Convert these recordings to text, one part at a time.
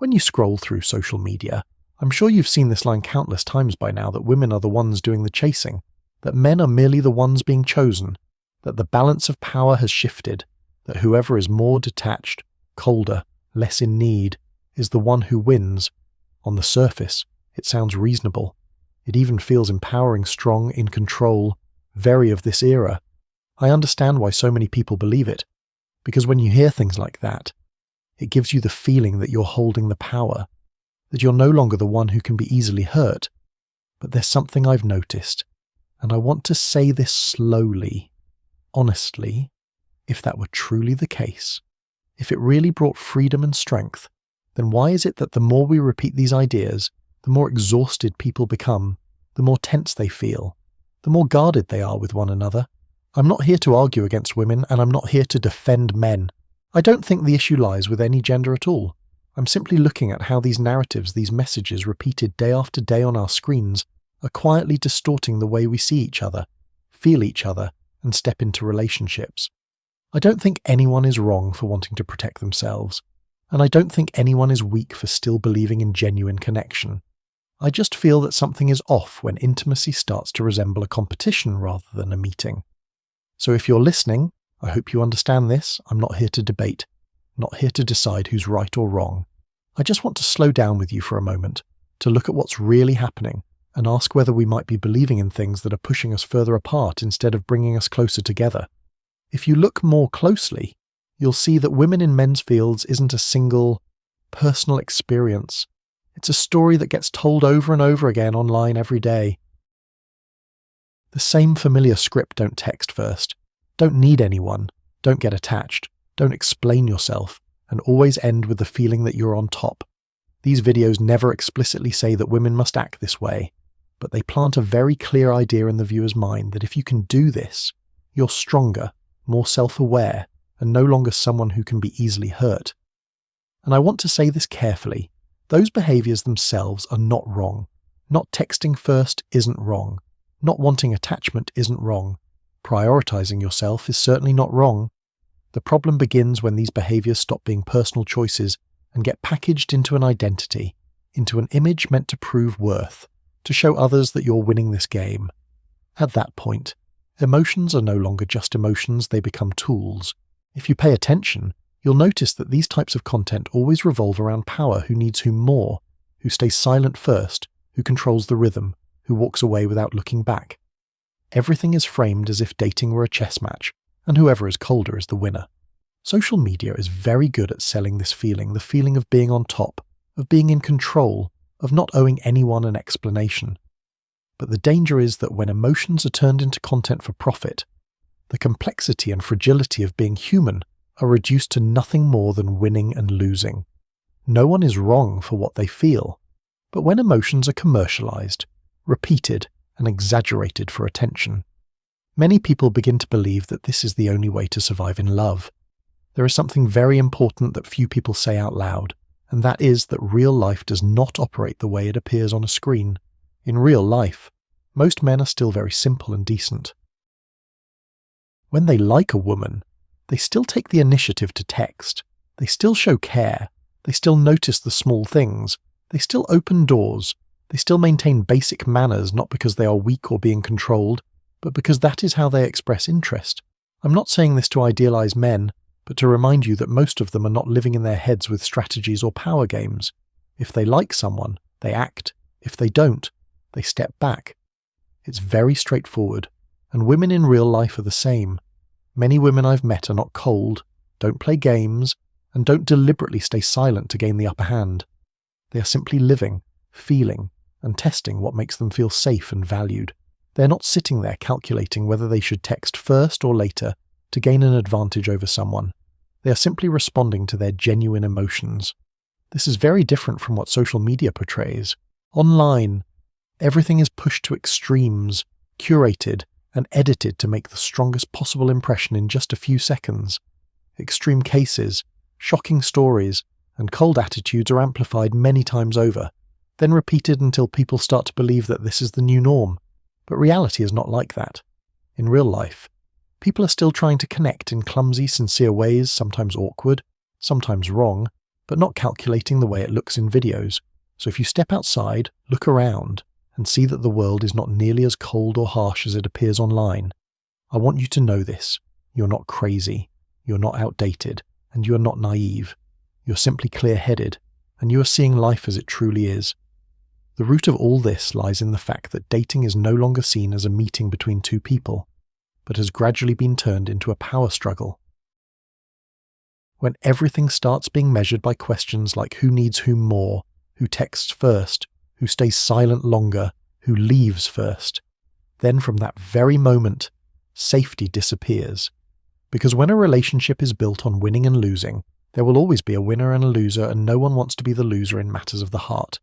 When you scroll through social media, I'm sure you've seen this line countless times by now that women are the ones doing the chasing, that men are merely the ones being chosen, that the balance of power has shifted, that whoever is more detached, colder, less in need, is the one who wins. On the surface, it sounds reasonable. It even feels empowering, strong, in control, very of this era. I understand why so many people believe it, because when you hear things like that, it gives you the feeling that you're holding the power, that you're no longer the one who can be easily hurt. But there's something I've noticed, and I want to say this slowly. Honestly, if that were truly the case, if it really brought freedom and strength, then why is it that the more we repeat these ideas, the more exhausted people become, the more tense they feel, the more guarded they are with one another? I'm not here to argue against women, and I'm not here to defend men. I don't think the issue lies with any gender at all. I'm simply looking at how these narratives, these messages repeated day after day on our screens, are quietly distorting the way we see each other, feel each other, and step into relationships. I don't think anyone is wrong for wanting to protect themselves, and I don't think anyone is weak for still believing in genuine connection. I just feel that something is off when intimacy starts to resemble a competition rather than a meeting. So if you're listening, I hope you understand this. I'm not here to debate, not here to decide who's right or wrong. I just want to slow down with you for a moment, to look at what's really happening and ask whether we might be believing in things that are pushing us further apart instead of bringing us closer together. If you look more closely, you'll see that women in men's fields isn't a single, personal experience. It's a story that gets told over and over again online every day. The same familiar script: don't text first, don't need anyone, don't get attached, don't explain yourself, and always end with the feeling that you're on top. These videos never explicitly say that women must act this way, but they plant a very clear idea in the viewer's mind that if you can do this, you're stronger, more self-aware, and no longer someone who can be easily hurt. And I want to say this carefully. Those behaviors themselves are not wrong. Not texting first isn't wrong. Not wanting attachment isn't wrong. Prioritizing yourself is certainly not wrong. The problem begins when these behaviors stop being personal choices and get packaged into an identity, into an image meant to prove worth, to show others that you're winning this game. At that point, emotions are no longer just emotions, they become tools. If you pay attention, you'll notice that these types of content always revolve around power, who needs whom more, who stays silent first, who controls the rhythm, who walks away without looking back. Everything is framed as if dating were a chess match, and whoever is colder is the winner. Social media is very good at selling this feeling, the feeling of being on top, of being in control, of not owing anyone an explanation. But the danger is that when emotions are turned into content for profit, the complexity and fragility of being human are reduced to nothing more than winning and losing. No one is wrong for what they feel, but when emotions are commercialized, repeated, and exaggerated for attention, many people begin to believe that this is the only way to survive in love. There is something very important that few people say out loud, and that is that real life does not operate the way it appears on a screen. In real life, most men are still very simple and decent. When they like a woman, they still take the initiative to text. They still show care. They still notice the small things. They still open doors. They still maintain basic manners, not because they are weak or being controlled, but because that is how they express interest. I'm not saying this to idealize men, but to remind you that most of them are not living in their heads with strategies or power games. If they like someone, they act. If they don't, they step back. It's very straightforward, and women in real life are the same. Many women I've met are not cold, don't play games, and don't deliberately stay silent to gain the upper hand. They are simply living, feeling, and testing what makes them feel safe and valued. They're not sitting there calculating whether they should text first or later to gain an advantage over someone. They are simply responding to their genuine emotions. This is very different from what social media portrays. Online, everything is pushed to extremes, curated, and edited to make the strongest possible impression in just a few seconds. Extreme cases, shocking stories, and cold attitudes are amplified many times over, then repeated until people start to believe that this is the new norm. But reality is not like that. In real life, people are still trying to connect in clumsy, sincere ways, sometimes awkward, sometimes wrong, but not calculating the way it looks in videos. So if you step outside, look around, and see that the world is not nearly as cold or harsh as it appears online, I want you to know this. You're not crazy, you're not outdated, and you are not naive. You're simply clear-headed, and you are seeing life as it truly is. The root of all this lies in the fact that dating is no longer seen as a meeting between two people, but has gradually been turned into a power struggle. When everything starts being measured by questions like who needs whom more, who texts first, who stays silent longer, who leaves first, then from that very moment, safety disappears. Because when a relationship is built on winning and losing, there will always be a winner and a loser, and no one wants to be the loser in matters of the heart.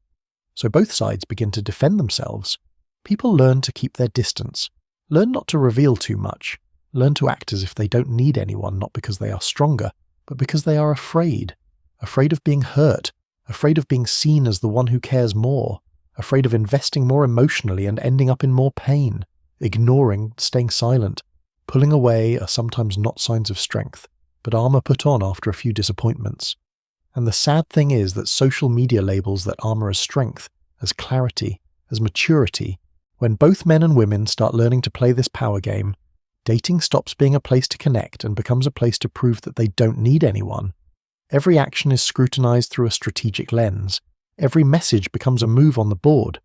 So both sides begin to defend themselves. People learn to keep their distance, learn not to reveal too much, learn to act as if they don't need anyone, not because they are stronger, but because they are afraid of being hurt, afraid of being seen as the one who cares more, afraid of investing more emotionally and ending up in more pain. Ignoring, staying silent, pulling away are sometimes not signs of strength, but armor put on after a few disappointments. And the sad thing is that social media labels that armor as strength, as clarity, as maturity. When both men and women start learning to play this power game, dating stops being a place to connect and becomes a place to prove that they don't need anyone. Every action is scrutinized through a strategic lens. Every message becomes a move on the board.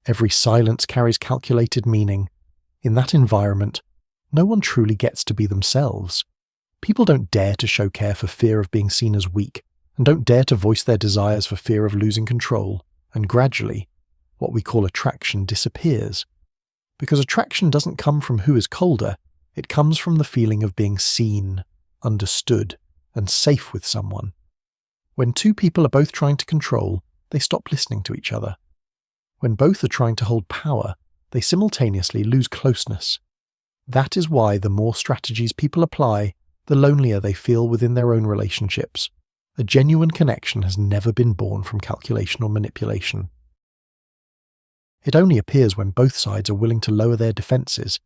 Every silence carries calculated meaning. In that environment, no one truly gets to be themselves. People don't dare to show care for fear of being seen as weak, and don't dare to voice their desires for fear of losing control, and gradually, what we call attraction disappears. Because attraction doesn't come from who is colder, it comes from the feeling of being seen, understood, and safe with someone. When two people are both trying to control, they stop listening to each other. When both are trying to hold power, they simultaneously lose closeness. That is why the more strategies people apply, the lonelier they feel within their own relationships. A genuine connection has never been born from calculation or manipulation. It only appears when both sides are willing to lower their defenses,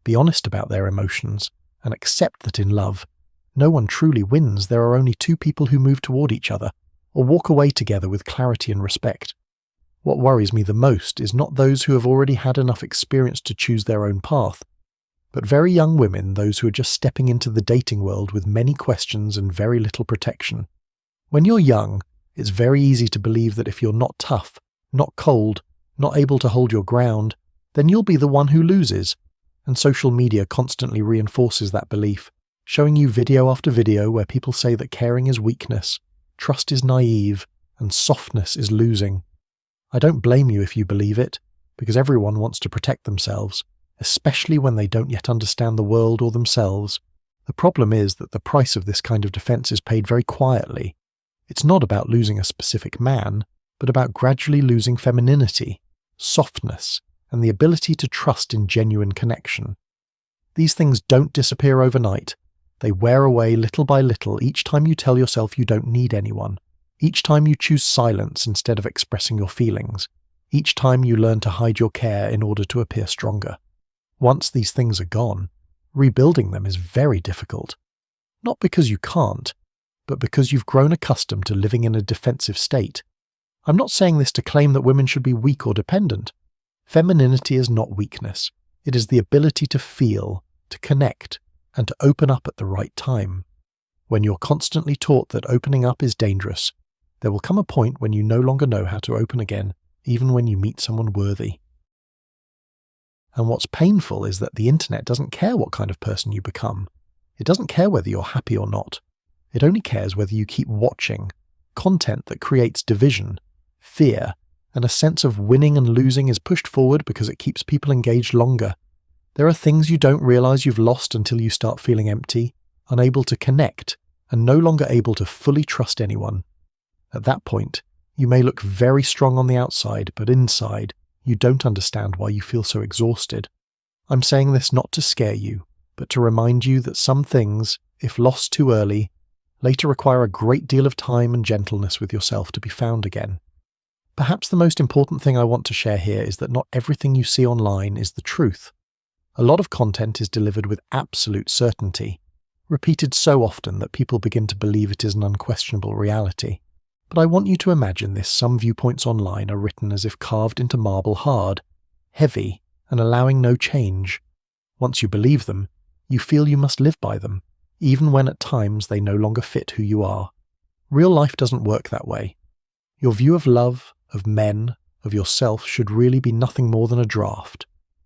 be honest about their emotions, and accept that in love, no one truly wins. There are only two people who move toward each other, or walk away together with clarity and respect. What worries me the most is not those who have already had enough experience to choose their own path, but very young women, those who are just stepping into the dating world with many questions and very little protection. When you're young, it's very easy to believe that if you're not tough, not cold, not able to hold your ground, then you'll be the one who loses. And social media constantly reinforces that belief, showing you video after video where people say that caring is weakness, trust is naive, and softness is losing. I don't blame you if you believe it, because everyone wants to protect themselves, especially when they don't yet understand the world or themselves. The problem is that the price of this kind of defense is paid very quietly. It's not about losing a specific man, but about gradually losing femininity, softness, and the ability to trust in genuine connection. These things don't disappear overnight. They wear away little by little each time you tell yourself you don't need anyone, each time you choose silence instead of expressing your feelings, each time you learn to hide your care in order to appear stronger. Once these things are gone, rebuilding them is very difficult. Not because you can't, but because you've grown accustomed to living in a defensive state. I'm not saying this to claim that women should be weak or dependent. Femininity is not weakness. It is the ability to feel, to connect, and to open up at the right time. When you're constantly taught that opening up is dangerous, there will come a point when you no longer know how to open again, even when you meet someone worthy. And what's painful is that the internet doesn't care what kind of person you become. It doesn't care whether you're happy or not. It only cares whether you keep watching content that creates division, fear, and a sense of winning and losing is pushed forward because it keeps people engaged longer. There are things you don't realize you've lost until you start feeling empty, unable to connect, and no longer able to fully trust anyone. At that point, you may look very strong on the outside, but inside, you don't understand why you feel so exhausted. I'm saying this not to scare you, but to remind you that some things, if lost too early, later require a great deal of time and gentleness with yourself to be found again. Perhaps the most important thing I want to share here is that not everything you see online is the truth. A lot of content is delivered with absolute certainty, repeated so often that people begin to believe it is an unquestionable reality. But I want you to imagine this: some viewpoints online are written as if carved into marble, hard, heavy, and allowing no change. Once you believe them, you feel you must live by them, even when at times they no longer fit who you are. Real life doesn't work that way. Your view of love, of men, of yourself should really be nothing more than a draft.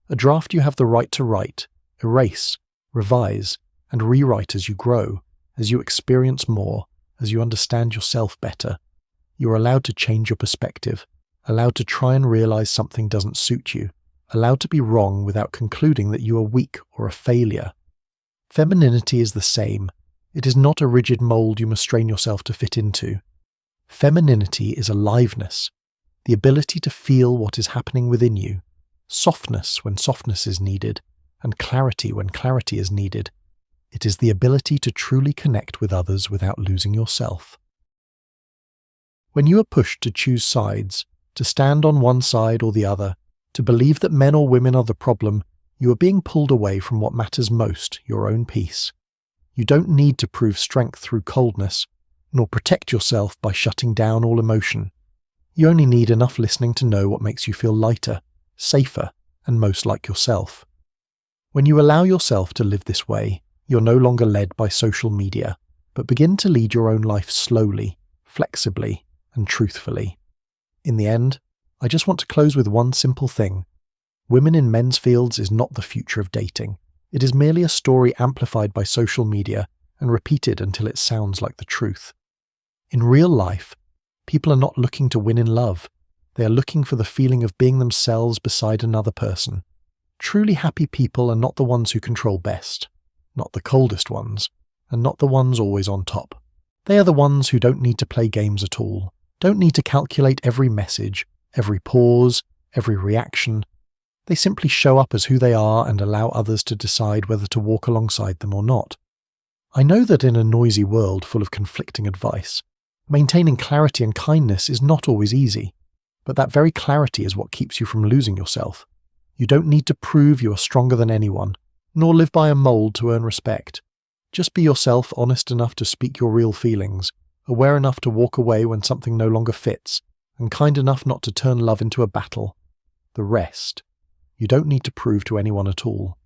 A draft you have the right to write, erase, revise, and rewrite as you grow, as you experience more, as you understand yourself better. You're allowed to change your perspective, allowed to try and realize something doesn't suit you, allowed to be wrong without concluding that you are weak or a failure. Femininity is the same. It is not a rigid mold you must strain yourself to fit into. Femininity is aliveness, the ability to feel what is happening within you, softness when softness is needed, and clarity when clarity is needed. It is the ability to truly connect with others without losing yourself. When you are pushed to choose sides, to stand on one side or the other, to believe that men or women are the problem, you are being pulled away from what matters most, your own peace. You don't need to prove strength through coldness, nor protect yourself by shutting down all emotion. You only need enough listening to know what makes you feel lighter, safer, and most like yourself. When you allow yourself to live this way, you're no longer led by social media, but begin to lead your own life slowly, flexibly, and truthfully. In the end, I just want to close with one simple thing. Women in men's fields is not the future of dating. It is merely a story amplified by social media and repeated until it sounds like the truth. In real life, people are not looking to win in love. They are looking for the feeling of being themselves beside another person. Truly happy people are not the ones who control best, not the coldest ones, and not the ones always on top. They are the ones who don't need to play games at all, don't need to calculate every message, every pause, every reaction. They simply show up as who they are and allow others to decide whether to walk alongside them or not. I know that in a noisy world full of conflicting advice, maintaining clarity and kindness is not always easy, but that very clarity is what keeps you from losing yourself. You don't need to prove you are stronger than anyone, nor live by a mold to earn respect. Just be yourself, honest enough to speak your real feelings, aware enough to walk away when something no longer fits, and kind enough not to turn love into a battle. The rest, you don't need to prove to anyone at all.